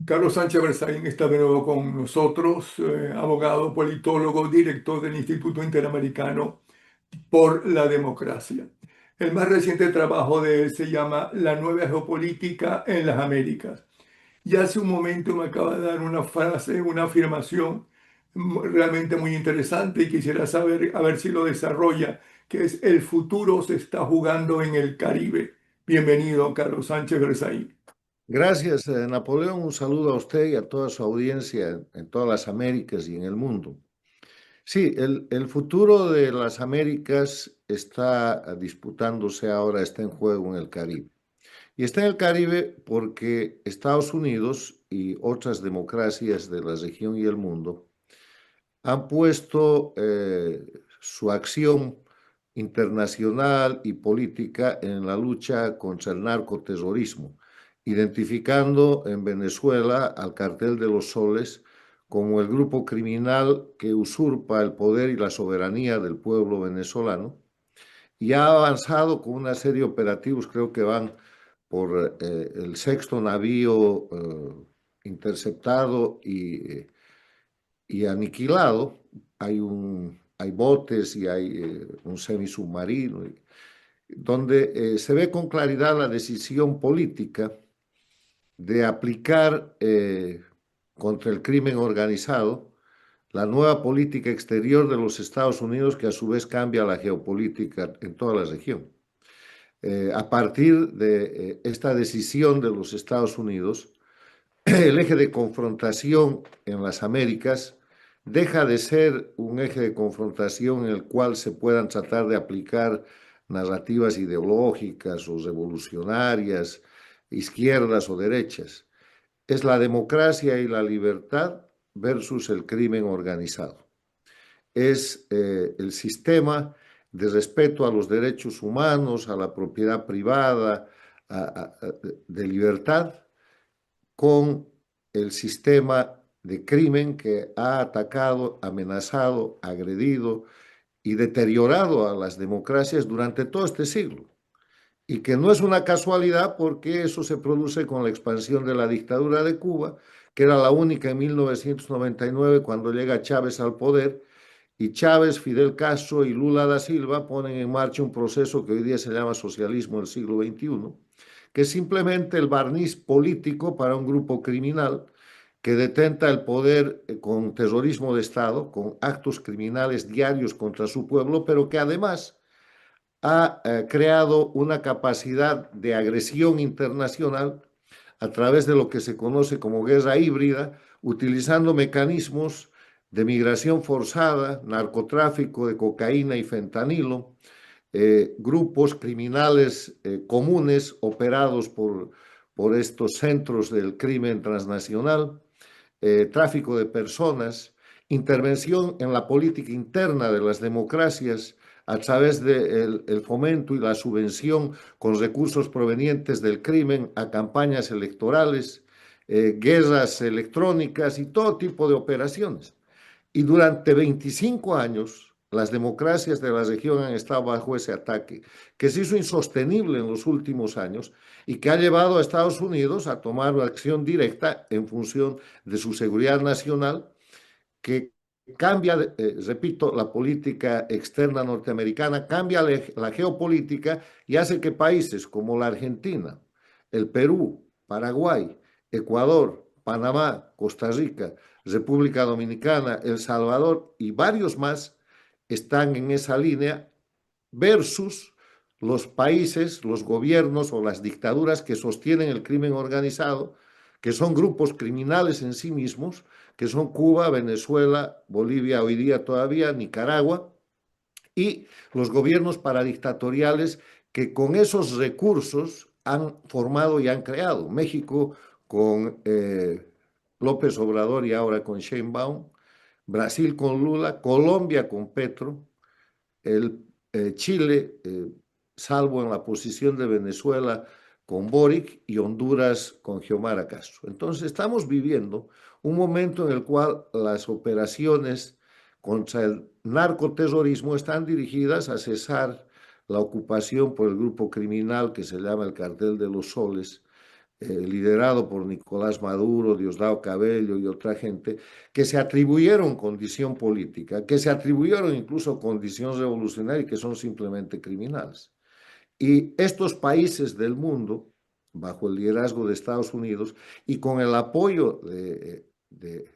Carlos Sánchez Berzaín está de nuevo con nosotros, abogado, politólogo, director del Instituto Interamericano por la Democracia. El más reciente trabajo de él se llama La nueva geopolítica en las Américas. Y hace un momento me acaba de dar una frase, una afirmación realmente muy interesante y quisiera saber, a ver si lo desarrolla, que es: el futuro se está jugando en el Caribe. Bienvenido, Carlos Sánchez Berzaín. Gracias, Napoleón. Un saludo a usted y a toda su audiencia en todas las Américas y en el mundo. Sí, el futuro de las Américas está disputándose ahora, está en juego en el Caribe. Y está en el Caribe porque Estados Unidos y otras democracias de la región y el mundo han puesto su acción internacional y política en la lucha contra el narcoterrorismo, identificando en Venezuela al Cartel de los Soles como el grupo criminal que usurpa el poder y la soberanía del pueblo venezolano, y ha avanzado con una serie de operativos. Creo que van por el sexto navío interceptado y aniquilado. Hay botes y hay un semisubmarino, donde se ve con claridad la decisión política de aplicar contra el crimen organizado la nueva política exterior de los Estados Unidos, que a su vez cambia la geopolítica en toda la región. A partir de esta decisión de los Estados Unidos, el eje de confrontación en las Américas deja de ser un eje de confrontación en el cual se puedan tratar de aplicar narrativas ideológicas o revolucionarias, izquierdas o derechas. Es la democracia y la libertad versus el crimen organizado. Es el sistema de respeto a los derechos humanos, a la propiedad privada, de libertad, con el sistema de crimen que ha atacado, amenazado, agredido y deteriorado a las democracias durante todo este siglo. Y que no es una casualidad, porque eso se produce con la expansión de la dictadura de Cuba, que era la única en 1999 cuando llega Chávez al poder, y Chávez, Fidel Castro y Lula da Silva ponen en marcha un proceso que hoy día se llama socialismo del siglo XXI, que es simplemente el barniz político para un grupo criminal que detenta el poder con terrorismo de Estado, con actos criminales diarios contra su pueblo, pero que además ha creado una capacidad de agresión internacional a través de lo que se conoce como guerra híbrida, utilizando mecanismos de migración forzada, narcotráfico de cocaína y fentanilo, grupos criminales comunes operados por estos centros del crimen transnacional, tráfico de personas, intervención en la política interna de las democracias a través del fomento y la subvención con recursos provenientes del crimen a campañas electorales, guerras electrónicas y todo tipo de operaciones. Y durante 25 años, las democracias de la región han estado bajo ese ataque, que se hizo insostenible en los últimos años y que ha llevado a Estados Unidos a tomar una acción directa en función de su seguridad nacional, que cambia, repito, la política externa norteamericana, cambia la geopolítica y hace que países como la Argentina, el Perú, Paraguay, Ecuador, Panamá, Costa Rica, República Dominicana, El Salvador y varios más están en esa línea, versus los países, los gobiernos o las dictaduras que sostienen el crimen organizado, que son grupos criminales en sí mismos, que son Cuba, Venezuela, Bolivia hoy día todavía, Nicaragua, y los gobiernos paradictatoriales que con esos recursos han formado y han creado. México con López Obrador y ahora con Sheinbaum, Brasil con Lula, Colombia con Petro, el Chile, salvo en la posición de Venezuela con Boric, y Honduras con Xiomara Castro. Entonces estamos viviendo un momento en el cual las operaciones contra el narcoterrorismo están dirigidas a cesar la ocupación por el grupo criminal que se llama el Cartel de los Soles liderado por Nicolás Maduro, Diosdado Cabello y otra gente, que se atribuyeron condición política, que se atribuyeron incluso condición revolucionaria y que son simplemente criminales. Y estos países del mundo, bajo el liderazgo de Estados Unidos y con el apoyo de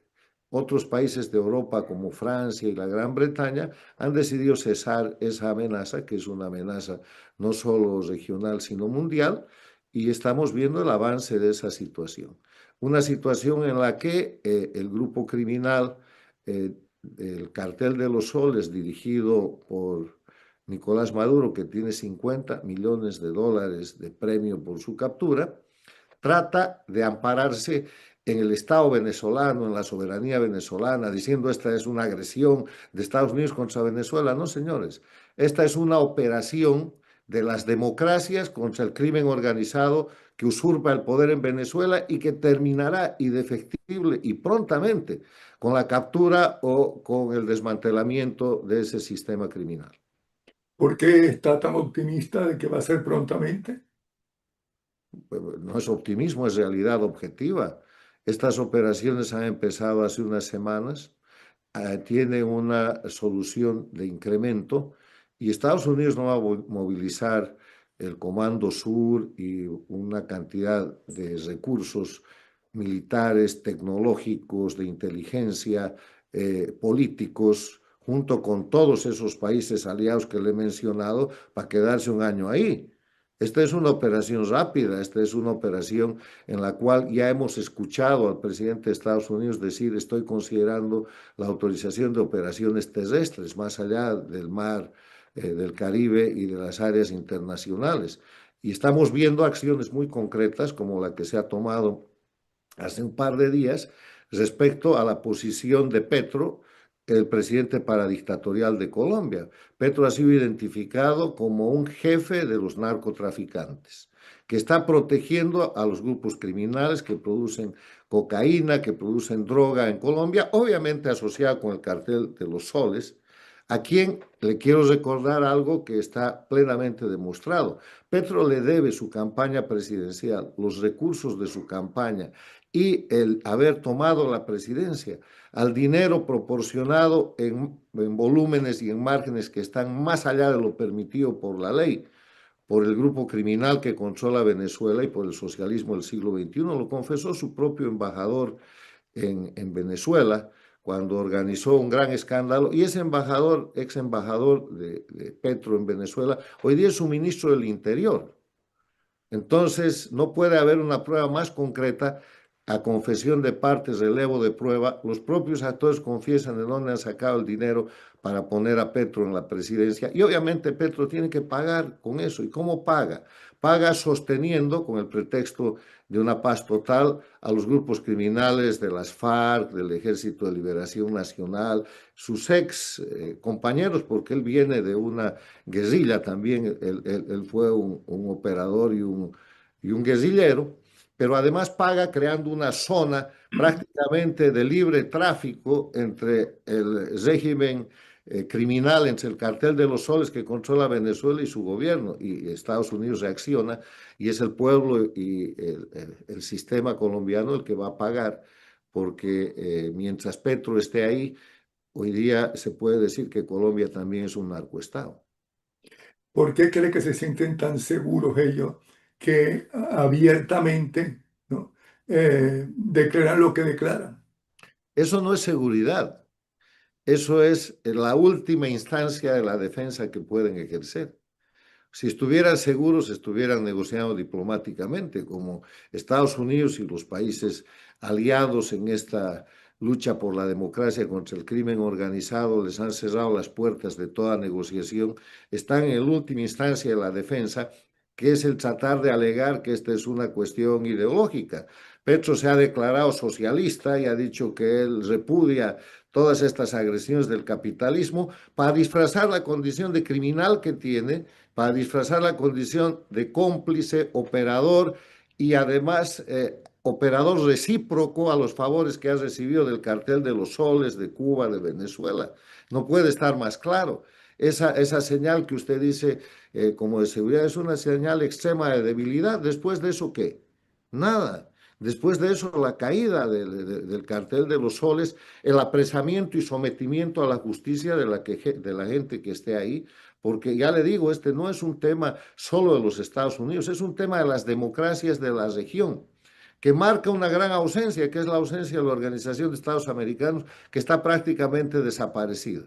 otros países de Europa como Francia y la Gran Bretaña, han decidido cesar esa amenaza, que es una amenaza no solo regional, sino mundial, y estamos viendo el avance de esa situación. Una situación en la que el grupo criminal, eh, el Cartel de los Soles, dirigido por Nicolás Maduro, que tiene 50 millones de dólares de premio por su captura, trata de ampararse en el Estado venezolano, en la soberanía venezolana, diciendo esta es una agresión de Estados Unidos contra Venezuela. No, señores, esta es una operación de las democracias contra el crimen organizado que usurpa el poder en Venezuela y que terminará indefectible y prontamente con la captura o con el desmantelamiento de ese sistema criminal. ¿Por qué está tan optimista de que va a ser prontamente? No es optimismo, es realidad objetiva. Estas operaciones han empezado hace unas semanas, tiene una solución de incremento y Estados Unidos no va a movilizar el Comando Sur y una cantidad de recursos militares, tecnológicos, de inteligencia, políticos, junto con todos esos países aliados que le he mencionado, para quedarse un año ahí. Esta es una operación rápida, esta es una operación en la cual ya hemos escuchado al presidente de Estados Unidos decir estoy considerando la autorización de operaciones terrestres más allá del mar del Caribe y de las áreas internacionales. Y estamos viendo acciones muy concretas como la que se ha tomado hace un par de días respecto a la posición de Petro, el presidente paradictatorial de Colombia. Petro ha sido identificado como un jefe de los narcotraficantes, que está protegiendo a los grupos criminales que producen cocaína, que producen droga en Colombia, obviamente asociado con el cartel de los soles, a quien le quiero recordar algo que está plenamente demostrado. Petro le debe su campaña presidencial, los recursos de su campaña y el haber tomado la presidencia al dinero proporcionado en volúmenes y en márgenes que están más allá de lo permitido por la ley, por el grupo criminal que controla Venezuela y por el socialismo del siglo XXI. Lo confesó su propio embajador en Venezuela cuando organizó un gran escándalo, y ese embajador, ex embajador de Petro en Venezuela, hoy día es su ministro del Interior. Entonces, no puede haber una prueba más concreta a confesión de partes, relevo de prueba. Los propios actores confiesan de dónde han sacado el dinero para poner a Petro en la presidencia. Y obviamente Petro tiene que pagar con eso. ¿Y cómo paga? Paga sosteniendo, con el pretexto de una paz total, a los grupos criminales de las FARC, del Ejército de Liberación Nacional, sus ex compañeros, porque él viene de una guerrilla también, él fue un operador y un guerrillero, pero además paga creando una zona prácticamente de libre tráfico entre el régimen criminal, entre el cartel de los soles que controla Venezuela y su gobierno, y Estados Unidos reacciona, y es el pueblo y el sistema colombiano el que va a pagar, porque mientras Petro esté ahí, hoy día se puede decir que Colombia también es un narcoestado. ¿Por qué cree que se sienten tan seguros ellos que abiertamente, ¿no? Declaran lo que declaran? Eso no es seguridad, eso es la última instancia de la defensa que pueden ejercer. Si estuvieran seguros, estuvieran negociando diplomáticamente, como Estados Unidos y los países aliados en esta lucha por la democracia contra el crimen organizado les han cerrado las puertas de toda negociación, están en la última instancia de la defensa, que es el tratar de alegar que esta es una cuestión ideológica. Petro se ha declarado socialista y ha dicho que él repudia todas estas agresiones del capitalismo para disfrazar la condición de criminal que tiene, para disfrazar la condición de cómplice, operador y además operador recíproco a los favores que ha recibido del cartel de los soles, de Cuba, de Venezuela. No puede estar más claro. Esa señal que usted dice como de seguridad es una señal extrema de debilidad. Después de eso, ¿qué? nada. Después de eso, la caída del cartel de los soles, el apresamiento y sometimiento a la justicia de la gente que esté ahí, porque ya le digo, este no es un tema solo de los Estados Unidos, es un tema de las democracias de la región, que marca una gran ausencia, que es la ausencia de la Organización de Estados Americanos, que está prácticamente desaparecida.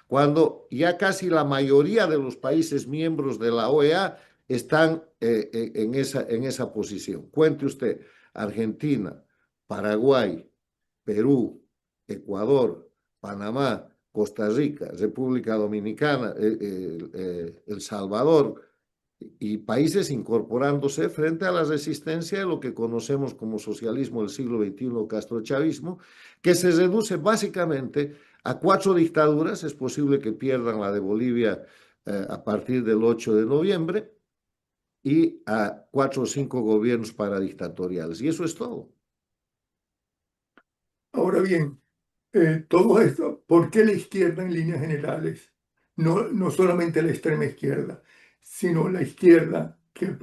Cuando ya casi la mayoría de los países miembros de la OEA están en esa posición. Cuente usted, Argentina, Paraguay, Perú, Ecuador, Panamá, Costa Rica, República Dominicana, El Salvador, y países incorporándose frente a la resistencia de lo que conocemos como socialismo del siglo XXI, castrochavismo, que se reduce básicamente a 4 dictaduras. Es posible que pierdan la de Bolivia a partir del 8 de noviembre, y a 4 o 5 gobiernos paradictatoriales. Y eso es todo. Ahora bien, todo esto, ¿por qué la izquierda en líneas generales? No solamente la extrema izquierda, sino la izquierda que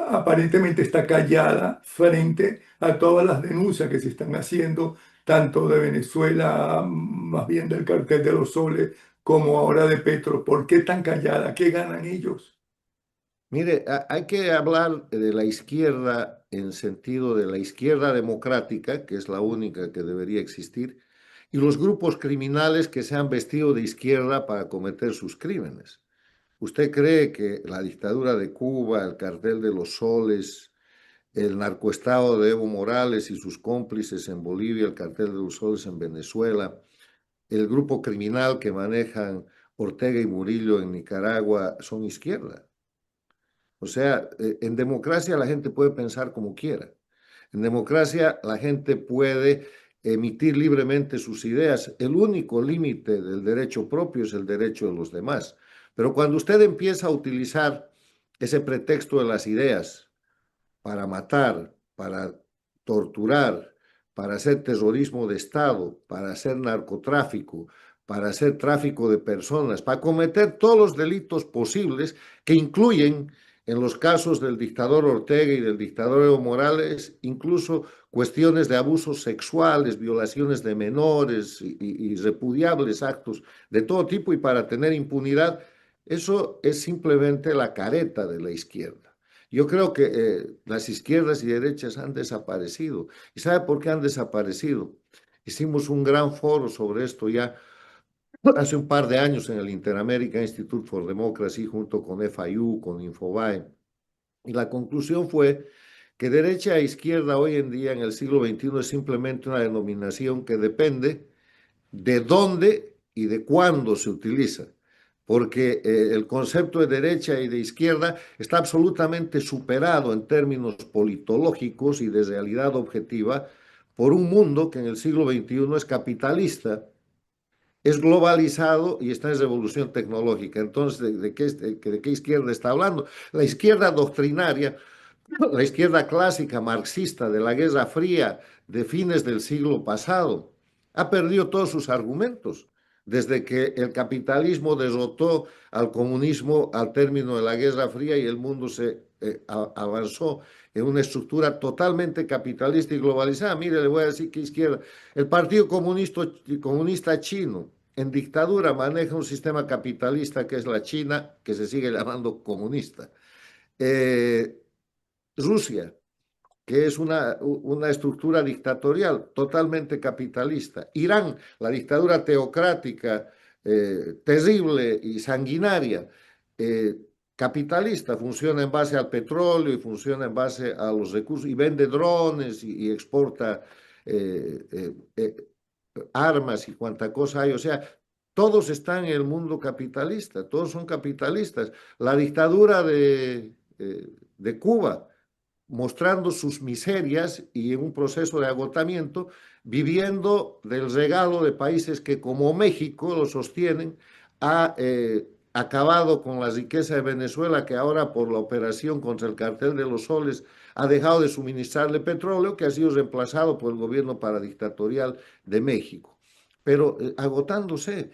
aparentemente está callada frente a todas las denuncias que se están haciendo, tanto de Venezuela, más bien del cartel de los soles, como ahora de Petro. ¿Por qué tan callada? ¿Qué ganan ellos? Mire, hay que hablar de la izquierda en sentido de la izquierda democrática, que es la única que debería existir, y los grupos criminales que se han vestido de izquierda para cometer sus crímenes. ¿Usted cree que la dictadura de Cuba, el cartel de los soles, el narcoestado de Evo Morales y sus cómplices en Bolivia, el cartel de los soles en Venezuela, el grupo criminal que manejan Ortega y Murillo en Nicaragua son izquierda? O sea, en democracia la gente puede pensar como quiera. En democracia la gente puede emitir libremente sus ideas. El único límite del derecho propio es el derecho de los demás. Pero cuando usted empieza a utilizar ese pretexto de las ideas para matar, para torturar, para hacer terrorismo de Estado, para hacer narcotráfico, para hacer tráfico de personas, para cometer todos los delitos posibles que incluyen, en los casos del dictador Ortega y del dictador Evo Morales, incluso cuestiones de abusos sexuales, violaciones de menores y repudiables actos de todo tipo, y para tener impunidad. Eso es simplemente la careta de la izquierda. Yo creo que las izquierdas y derechas han desaparecido. ¿Y sabe por qué han desaparecido? Hicimos un gran foro sobre esto ya hace un par de años en el Interamerican Institute for Democracy, junto con FIU, con Infobae. Y la conclusión fue que derecha e izquierda hoy en día en el siglo XXI es simplemente una denominación que depende de dónde y de cuándo se utiliza, porque el concepto de derecha y de izquierda está absolutamente superado en términos politológicos y de realidad objetiva por un mundo que en el siglo XXI es capitalista, es globalizado y está en revolución tecnológica. Entonces, de qué izquierda está hablando? La izquierda doctrinaria, la izquierda clásica marxista de la Guerra Fría de fines del siglo pasado, ha perdido todos sus argumentos desde que el capitalismo derrotó al comunismo al término de la Guerra Fría y el mundo se avanzó en una estructura totalmente capitalista y globalizada. Mire, le voy a decir que izquierda, el Partido Comunista Chino en dictadura maneja un sistema capitalista que es la China, que se sigue llamando comunista. Eh, Rusia, que es una estructura dictatorial totalmente capitalista. Irán, la dictadura teocrática, terrible y sanguinaria, eh, capitalista, funciona en base al petróleo y funciona en base a los recursos y vende drones y exporta eh, eh, eh, armas y cuanta cosa hay. O sea, todos están en el mundo capitalista, todos son capitalistas. La dictadura de Cuba, mostrando sus miserias y en un proceso de agotamiento, viviendo del regalo de países que como México lo sostienen, ha acabado con la riqueza de Venezuela, que ahora por la operación contra el cartel de los soles ha dejado de suministrarle petróleo, que ha sido reemplazado por el gobierno paradictatorial de México. Pero agotándose,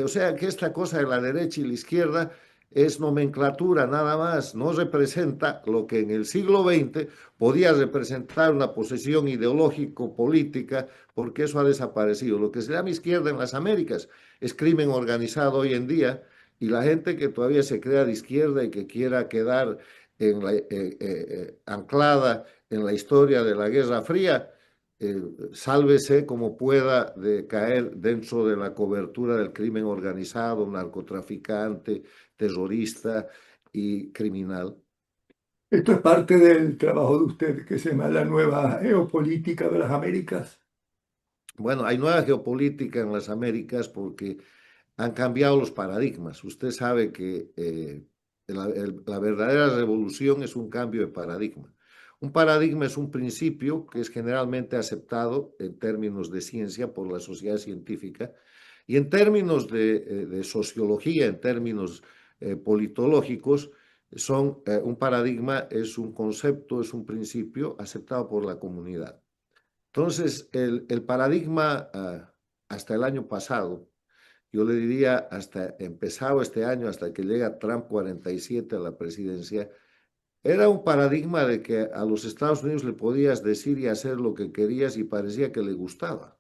o sea que esta cosa de la derecha y la izquierda es nomenclatura nada más, no representa lo que en el siglo XX podía representar una posesión ideológico-política, porque eso ha desaparecido. Lo que se llama izquierda en las Américas es crimen organizado hoy en día, y la gente que todavía se crea de izquierda y que quiera quedar anclada en la historia de la Guerra Fría, eh, sálvese como pueda de caer dentro de la cobertura del crimen organizado, narcotraficante, terrorista y criminal. Esto es parte del trabajo de usted que se llama la nueva geopolítica de las Américas. Bueno, hay nueva geopolítica en las Américas porque han cambiado los paradigmas. Usted sabe que la verdadera revolución es un cambio de paradigma. Un paradigma es un principio que es generalmente aceptado en términos de ciencia por la sociedad científica y en términos de sociología, en términos politológicos, un paradigma es un concepto, es un principio aceptado por la comunidad. Entonces, el paradigma hasta el año pasado, yo le diría hasta empezado este año, hasta que llega Trump 47 a la presidencia, era un paradigma de que a los Estados Unidos le podías decir y hacer lo que querías y parecía que le gustaba.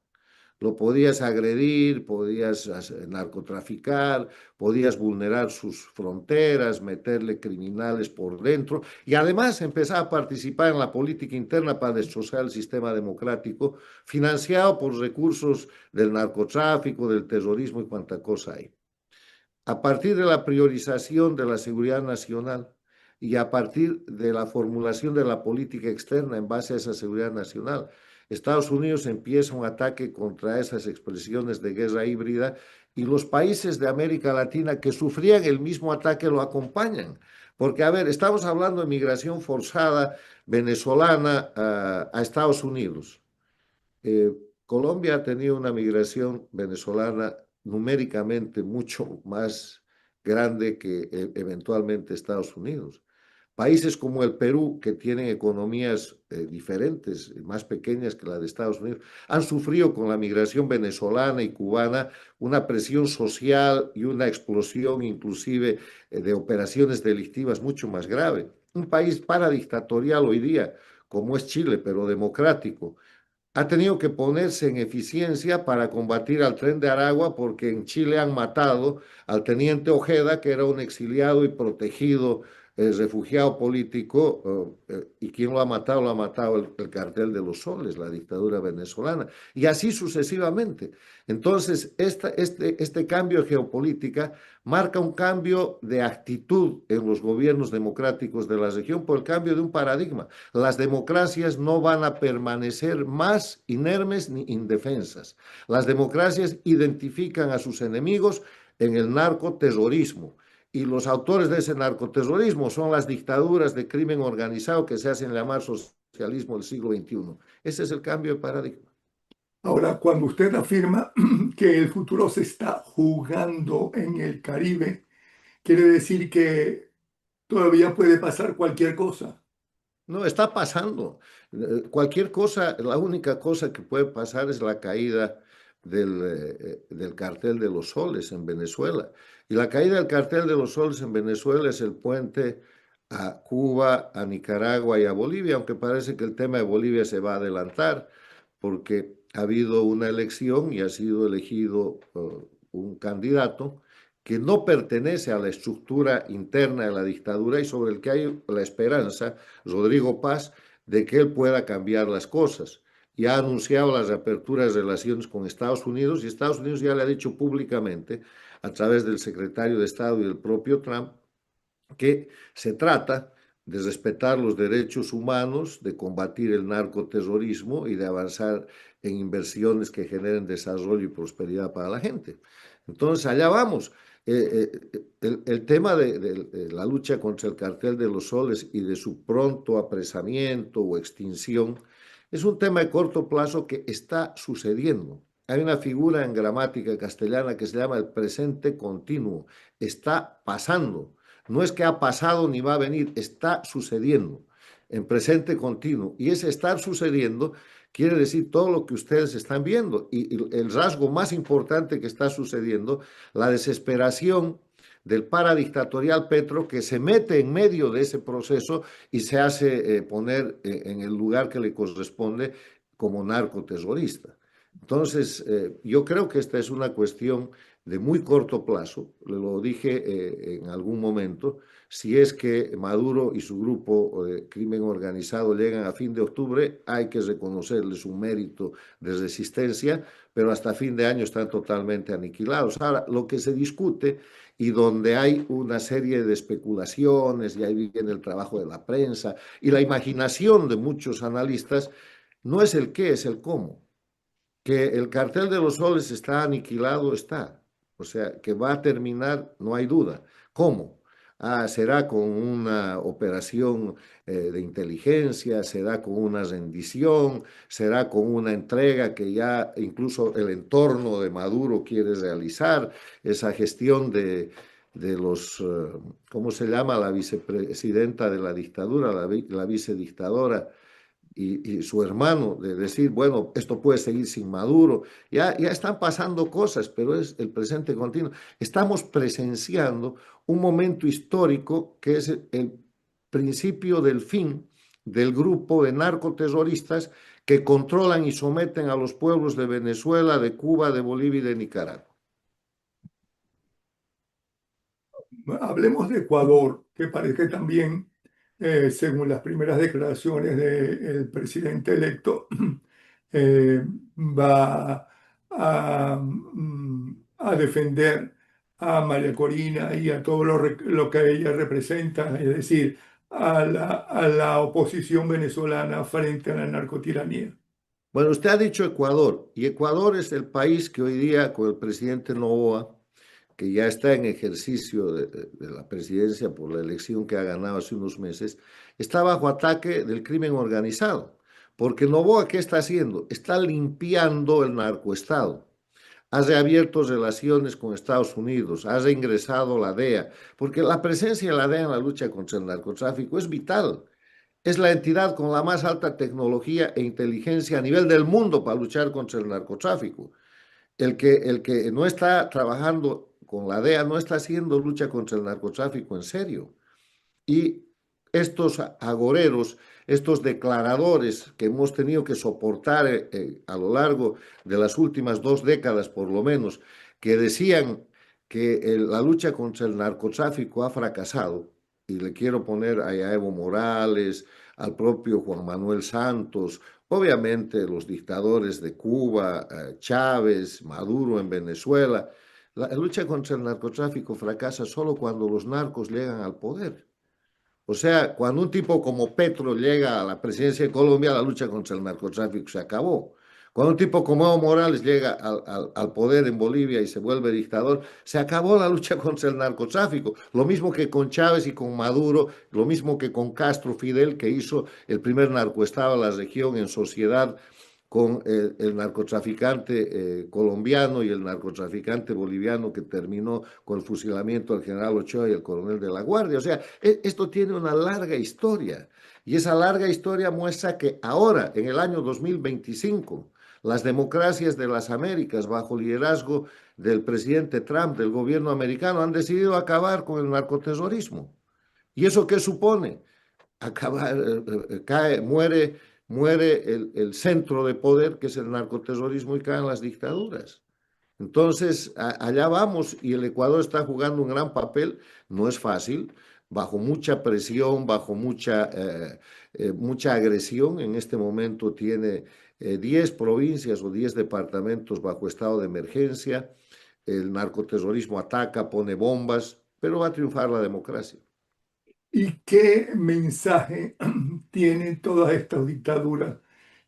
Lo podías agredir, podías narcotraficar, podías vulnerar sus fronteras, meterle criminales por dentro y además empezar a participar en la política interna para destrozar el sistema democrático, financiado por recursos del narcotráfico, del terrorismo y cuanta cosa hay. A partir de la priorización de la seguridad nacional y a partir de la formulación de la política externa en base a esa seguridad nacional, Estados Unidos empieza un ataque contra esas expresiones de guerra híbrida y los países de América Latina que sufrían el mismo ataque lo acompañan. Porque, a ver, estamos hablando de migración forzada venezolana a Estados Unidos. Eh, Colombia ha tenido una migración venezolana numéricamente mucho más grande que eventualmente Estados Unidos. Países como el Perú, que tienen economías diferentes, más pequeñas que la de Estados Unidos, han sufrido con la migración venezolana y cubana una presión social y una explosión inclusive de operaciones delictivas mucho más grave. Un país paradictatorial hoy día, como es Chile, pero democrático, ha tenido que ponerse en eficiencia para combatir al Tren de Aragua porque en Chile han matado al teniente Ojeda, que era un exiliado y protegido refugiado político, y quien lo ha matado el cartel de los soles, la dictadura venezolana, y así sucesivamente. Entonces, este cambio de geopolítica marca un cambio de actitud en los gobiernos democráticos de la región por el cambio de un paradigma. Las democracias no van a permanecer más inermes ni indefensas. Las democracias identifican a sus enemigos en el narcoterrorismo. Y los autores de ese narcoterrorismo son las dictaduras de crimen organizado que se hacen llamar socialismo del siglo XXI. Ese es el cambio de paradigma. Ahora, cuando usted afirma que el futuro se está jugando en el Caribe, quiere decir que todavía puede pasar cualquier cosa. No, está pasando. Cualquier cosa, la única cosa que puede pasar es la caída del cartel de los soles en Venezuela. Y la caída del cartel de los soles en Venezuela es el puente a Cuba, a Nicaragua y a Bolivia, aunque parece que el tema de Bolivia se va a adelantar porque ha habido una elección y ha sido elegido un candidato que no pertenece a la estructura interna de la dictadura y sobre el que hay la esperanza, Rodrigo Paz, de que él pueda cambiar las cosas. Y ha anunciado las aperturas de relaciones con Estados Unidos y Estados Unidos ya le ha dicho públicamente, a través del secretario de Estado y del propio Trump, que se trata de respetar los derechos humanos, de combatir el narcoterrorismo y de avanzar en inversiones que generen desarrollo y prosperidad para la gente. Entonces, allá vamos. El tema de la lucha contra el cartel de los soles y de su pronto apresamiento o extinción es un tema de corto plazo que está sucediendo. Hay una figura en gramática castellana que se llama el presente continuo. Está pasando. No es que ha pasado ni va a venir, está sucediendo en presente continuo. Y ese estar sucediendo quiere decir todo lo que ustedes están viendo. Y el rasgo más importante que está sucediendo, la desesperación del paradictatorial Petro, que se mete en medio de ese proceso y se hace poner en el lugar que le corresponde como narcoterrorista. Entonces, yo creo que esta es una cuestión de muy corto plazo, le lo dije en algún momento, si es que Maduro y su grupo de crimen organizado llegan a fin de octubre, hay que reconocerles un mérito de resistencia, pero hasta fin de año están totalmente aniquilados. Ahora, lo que se discute y donde hay una serie de especulaciones, y ahí viene el trabajo de la prensa y la imaginación de muchos analistas, no es el qué, es el cómo. Que el cartel de los soles está aniquilado, está. O sea, que va a terminar, no hay duda. ¿Cómo? Será con una operación de inteligencia, será con una rendición, será con una entrega que ya incluso el entorno de Maduro quiere realizar, esa gestión de los, ¿cómo se llama? La vicepresidenta de la dictadura, la vicedictadora, y su hermano, de decir, bueno, esto puede seguir sin Maduro. Ya están pasando cosas, pero es el presente continuo. Estamos presenciando un momento histórico que es el principio del fin del grupo de narcoterroristas que controlan y someten a los pueblos de Venezuela, de Cuba, de Bolivia y de Nicaragua. Hablemos de Ecuador, que parece que también, según las primeras declaraciones del presidente electo, eh, va a defender a María Corina y a todo lo que ella representa, es decir, a la oposición venezolana frente a la narcotiranía. Bueno, usted ha dicho Ecuador, y Ecuador es el país que hoy día, con el presidente Noboa, que ya está en ejercicio de la presidencia por la elección que ha ganado hace unos meses, está bajo ataque del crimen organizado. Porque Noboa, ¿qué está haciendo? Está limpiando el narcoestado. Ha reabierto relaciones con Estados Unidos, ha reingresado la DEA, porque la presencia de la DEA en la lucha contra el narcotráfico es vital. Es la entidad con la más alta tecnología e inteligencia a nivel del mundo para luchar contra el narcotráfico. El que no está trabajando con la DEA no está haciendo lucha contra el narcotráfico en serio. Y estos agoreros, estos declaradores que hemos tenido que soportar a lo largo de las últimas 2 décadas, por lo menos, que decían que la lucha contra el narcotráfico ha fracasado, y le quiero poner a Evo Morales, al propio Juan Manuel Santos, obviamente los dictadores de Cuba, Chávez, Maduro en Venezuela. La lucha contra el narcotráfico fracasa solo cuando los narcos llegan al poder. O sea, cuando un tipo como Petro llega a la presidencia de Colombia, la lucha contra el narcotráfico se acabó. Cuando un tipo como Evo Morales llega al poder en Bolivia y se vuelve dictador, se acabó la lucha contra el narcotráfico. Lo mismo que con Chávez y con Maduro, lo mismo que con Castro Fidel, que hizo el primer narcoestado de la región en sociedad con el narcotraficante colombiano y el narcotraficante boliviano que terminó con el fusilamiento del general Ochoa y el coronel de la Guardia. O sea, esto tiene una larga historia, y esa larga historia muestra que ahora, en el año 2025, las democracias de las Américas, bajo liderazgo del presidente Trump, del gobierno americano, han decidido acabar con el narcoterrorismo. ¿Y eso qué supone? Acabar, muere el centro de poder, que es el narcoterrorismo, y caen las dictaduras. Entonces, allá vamos, y el Ecuador está jugando un gran papel. No es fácil, bajo mucha presión, bajo mucha agresión. En este momento tiene 10 provincias o 10 departamentos bajo estado de emergencia. El narcoterrorismo ataca, pone bombas, pero va a triunfar la democracia. ¿Y qué mensaje tienen todas estas dictaduras,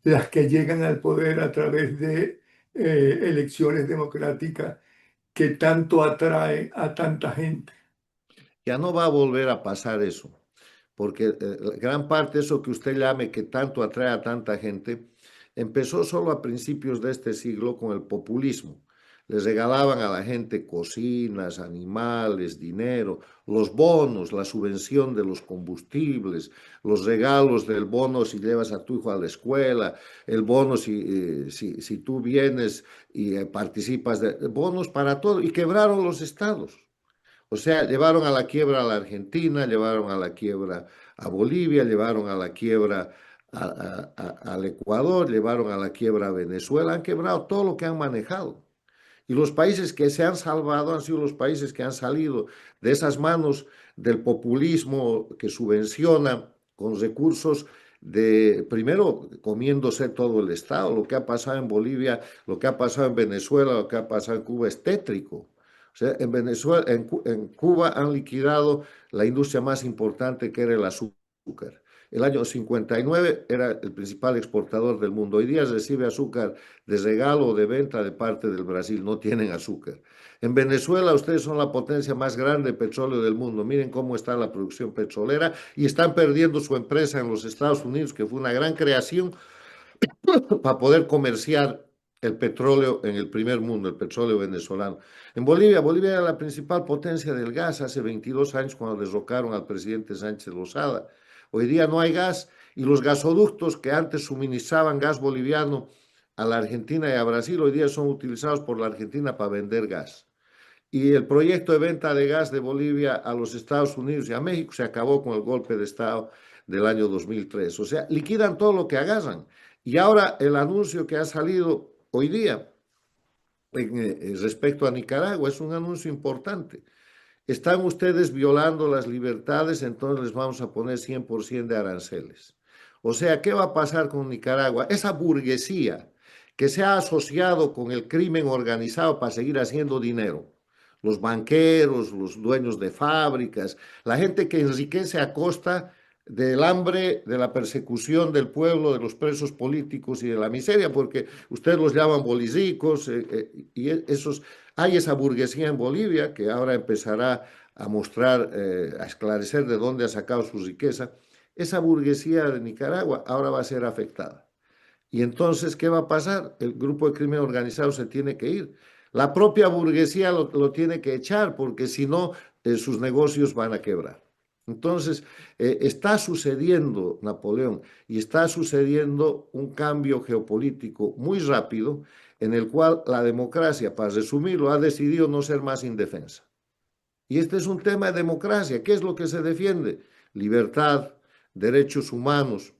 las que llegan al poder a través de elecciones democráticas, que tanto atrae a tanta gente? Ya no va a volver a pasar eso, porque gran parte de eso que usted llame que tanto atrae a tanta gente, empezó solo a principios de este siglo con el populismo. Les regalaban a la gente cocinas, animales, dinero, los bonos, la subvención de los combustibles, los regalos del bono si llevas a tu hijo a la escuela, el bono si tú vienes y participas de bonos para todo, y quebraron los estados. O sea, llevaron a la quiebra a la Argentina, llevaron a la quiebra a Bolivia, llevaron a la quiebra al Ecuador, llevaron a la quiebra a Venezuela, han quebrado todo lo que han manejado. Y los países que se han salvado han sido los países que han salido de esas manos del populismo que subvenciona con recursos de, primero, comiéndose todo el Estado. Lo que ha pasado en Bolivia, lo que ha pasado en Venezuela, lo que ha pasado en Cuba es tétrico. O sea, en Venezuela, en Cuba han liquidado la industria más importante que era el azúcar. El año 59 era el principal exportador del mundo. Hoy día recibe azúcar de regalo o de venta de parte del Brasil. No tienen azúcar. En Venezuela ustedes son la potencia más grande de petróleo del mundo. Miren cómo está la producción petrolera y están perdiendo su empresa en los Estados Unidos, que fue una gran creación para poder comerciar el petróleo en el primer mundo, el petróleo venezolano. En Bolivia, Bolivia era la principal potencia del gas hace 22 años cuando derrocaron al presidente Sánchez Lozada. Hoy día no hay gas y los gasoductos que antes suministraban gas boliviano a la Argentina y a Brasil, hoy día son utilizados por la Argentina para vender gas. Y el proyecto de venta de gas de Bolivia a los Estados Unidos y a México se acabó con el golpe de Estado del año 2003. O sea, liquidan todo lo que agarran. Y ahora el anuncio que ha salido hoy día respecto a Nicaragua es un anuncio importante. Están ustedes violando las libertades, entonces les vamos a poner 100% de aranceles. O sea, ¿qué va a pasar con Nicaragua? Esa burguesía que se ha asociado con el crimen organizado para seguir haciendo dinero, los banqueros, los dueños de fábricas, la gente que enriquece a costa del hambre, de la persecución del pueblo, de los presos políticos y de la miseria, porque ustedes los llaman bolirricos, y esos, hay esa burguesía en Bolivia que ahora empezará a mostrar, a esclarecer de dónde ha sacado su riqueza. Esa burguesía de Nicaragua ahora va a ser afectada. Y entonces, ¿qué va a pasar? El grupo de crimen organizado se tiene que ir. La propia burguesía lo tiene que echar porque si no, sus negocios van a quebrar. Entonces, está sucediendo, Napoleón, y está sucediendo un cambio geopolítico muy rápido en el cual la democracia, para resumirlo, ha decidido no ser más indefensa. Y este es un tema de democracia. ¿Qué es lo que se defiende? Libertad, derechos humanos,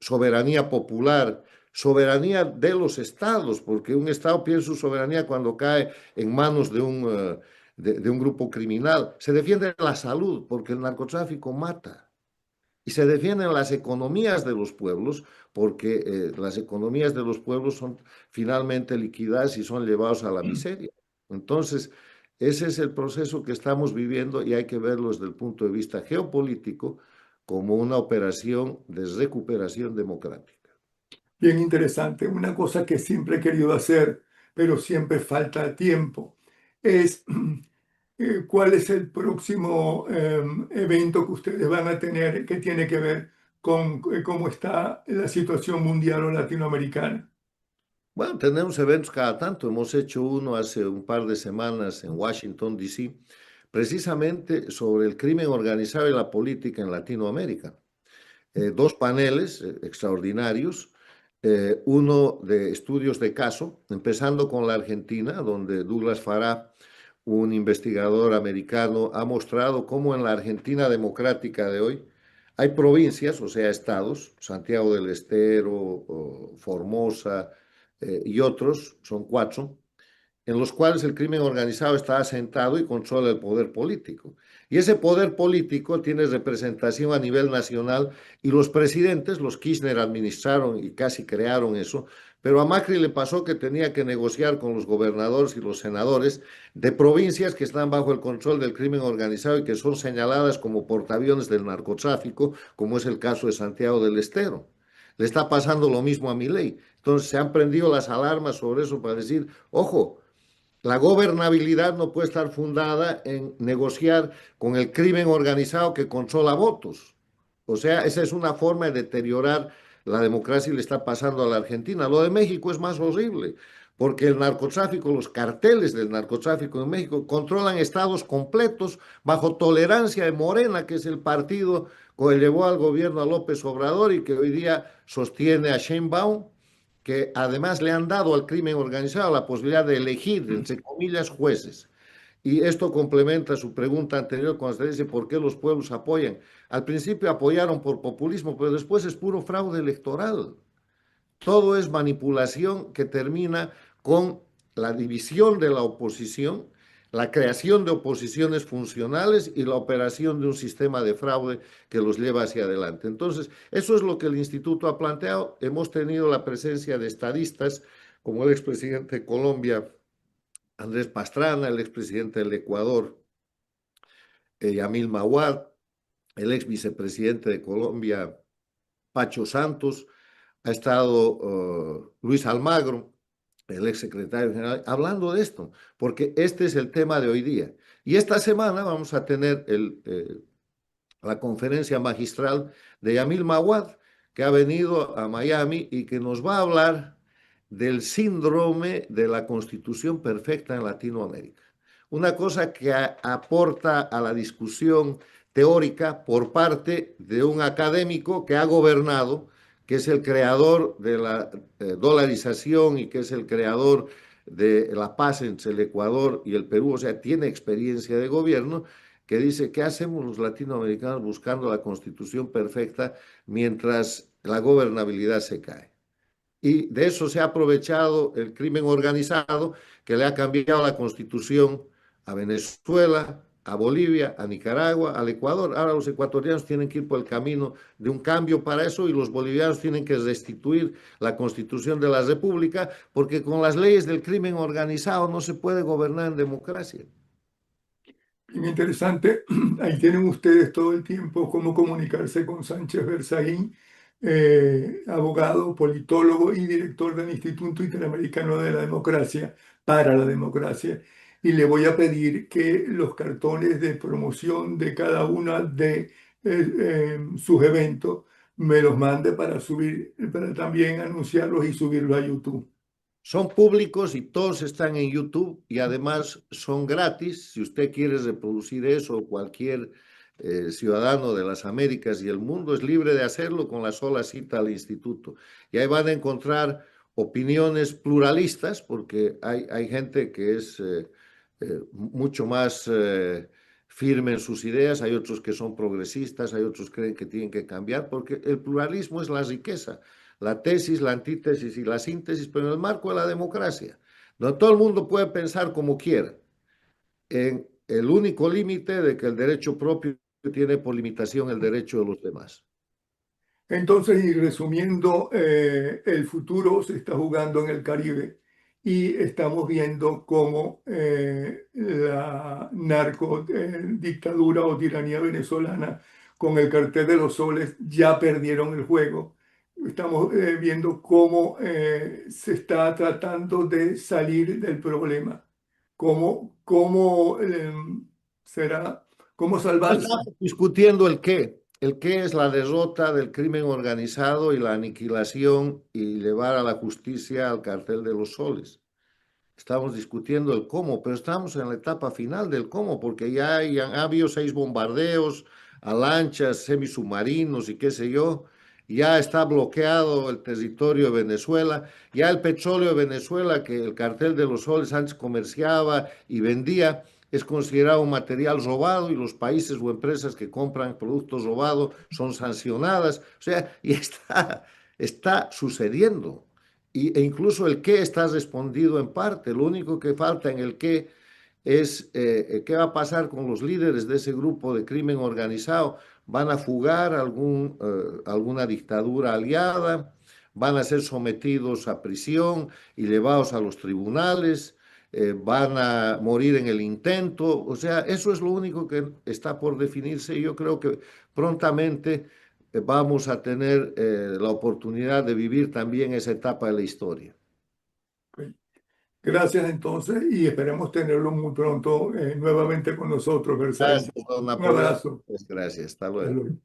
soberanía popular, soberanía de los estados, porque un estado pierde su soberanía cuando cae en manos de un grupo criminal. Se defiende la salud, porque el narcotráfico mata. Y se defienden las economías de los pueblos, porque las economías de los pueblos son finalmente liquidadas y son llevados a la miseria. Entonces, ese es el proceso que estamos viviendo y hay que verlo desde el punto de vista geopolítico como una operación de recuperación democrática. Bien interesante. Una cosa que siempre he querido hacer, pero siempre falta tiempo, es cuál es el próximo evento que ustedes van a tener que tiene que ver con cómo está la situación mundial o latinoamericana. Bueno, tenemos eventos cada tanto. Hemos hecho uno hace un par de semanas en Washington, D.C., precisamente sobre el crimen organizado y la política en Latinoamérica. Dos paneles extraordinarios, uno de estudios de caso, empezando con la Argentina, donde Douglas Farah, un investigador americano, ha mostrado cómo en la Argentina democrática de hoy hay provincias, o sea, estados, Santiago del Estero, Formosa y otros, son cuatro, en los cuales el crimen organizado está asentado y controla el poder político. Y ese poder político tiene representación a nivel nacional y los presidentes, los Kirchner administraron y casi crearon eso, pero a Macri le pasó que tenía que negociar con los gobernadores y los senadores de provincias que están bajo el control del crimen organizado y que son señaladas como portaaviones del narcotráfico, como es el caso de Santiago del Estero. Le está pasando lo mismo a Milei. Entonces se han prendido las alarmas sobre eso para decir, ojo, la gobernabilidad no puede estar fundada en negociar con el crimen organizado que controla votos. O sea, esa es una forma de deteriorar la democracia y le está pasando a la Argentina. Lo de México es más horrible, porque el narcotráfico, los carteles del narcotráfico en México controlan estados completos bajo tolerancia de Morena, que es el partido que llevó al gobierno a López Obrador y que hoy día sostiene a Sheinbaum, que además le han dado al crimen organizado la posibilidad de elegir, entre comillas, jueces. Y esto complementa su pregunta anterior cuando se dice por qué los pueblos apoyan. Al principio apoyaron por populismo, pero después es puro fraude electoral. Todo es manipulación que termina con la división de la oposición, la creación de oposiciones funcionales y la operación de un sistema de fraude que los lleva hacia adelante. Entonces, eso es lo que el instituto ha planteado. Hemos tenido la presencia de estadistas como el expresidente de Colombia, Andrés Pastrana, el expresidente del Ecuador, Yamil Mawad, el ex vicepresidente de Colombia, Pacho Santos, ha estado Luis Almagro, el ex secretario general, hablando de esto, porque este es el tema de hoy día. Y esta semana vamos a tener la conferencia magistral de Yamil Mawad, que ha venido a Miami y que nos va a hablar del síndrome de la constitución perfecta en Latinoamérica. Una cosa que aporta a la discusión teórica por parte de un académico que ha gobernado, que es el creador de la dolarización y que es el creador de la paz entre el Ecuador y el Perú, o sea, tiene experiencia de gobierno, que dice, ¿qué hacemos los latinoamericanos buscando la constitución perfecta mientras la gobernabilidad se cae? Y de eso se ha aprovechado el crimen organizado, que le ha cambiado la constitución a Venezuela, a Bolivia, a Nicaragua, al Ecuador. Ahora los ecuatorianos tienen que ir por el camino de un cambio para eso y los bolivianos tienen que restituir la constitución de la república, porque con las leyes del crimen organizado no se puede gobernar en democracia. Bien interesante. Ahí tienen ustedes todo el tiempo cómo comunicarse con Sánchez Berzaín, abogado, politólogo y director del Instituto Interamericano de la Democracia para la Democracia. Y le voy a pedir que los cartones de promoción de cada una de sus eventos me los mande para subir, para también anunciarlos y subirlos a YouTube. Son públicos y todos están en YouTube y además son gratis. Si usted quiere reproducir eso, cualquier ciudadano de las Américas y el mundo es libre de hacerlo con la sola cita al instituto. Y ahí van a encontrar opiniones pluralistas, porque hay gente que es mucho más firme en sus ideas, hay otros que son progresistas, hay otros que creen que tienen que cambiar, porque el pluralismo es la riqueza, la tesis, la antítesis y la síntesis, pero en el marco de la democracia, donde todo el mundo puede pensar como quiera, en el único límite de que el derecho propio tiene por limitación el derecho de los demás. Entonces, y resumiendo, el futuro se está jugando en el Caribe y estamos viendo cómo la narcodictadura o tiranía venezolana con el Cartel de los Soles ya perdieron el juego. Estamos viendo cómo se está tratando de salir del problema, cómo será, cómo salvarse. Estamos discutiendo el qué es la derrota del crimen organizado y la aniquilación y llevar a la justicia al cartel de los soles. Estamos discutiendo el cómo, pero estamos en la etapa final del cómo, porque ha habido 6 bombardeos a lanchas, semisubmarinos y qué sé yo. Ya está bloqueado el territorio de Venezuela. Ya el petróleo de Venezuela, que el cartel de los soles antes comerciaba y vendía, es considerado un material robado y los países o empresas que compran productos robados son sancionadas. O sea, y está sucediendo. E incluso el qué está respondido en parte. Lo único que falta en el qué es qué va a pasar con los líderes de ese grupo de crimen organizado. ¿Van a fugar alguna dictadura aliada? ¿Van a ser sometidos a prisión y llevados a los tribunales? ¿Van a morir en el intento? O sea, eso es lo único que está por definirse y yo creo que prontamente vamos a tener la oportunidad de vivir también esa etapa de la historia. Ok. Gracias entonces y esperemos tenerlo muy pronto nuevamente con nosotros, Versailles. Gracias, don Un Napoleón. abrazo. Pues gracias, hasta Hasta luego. luego.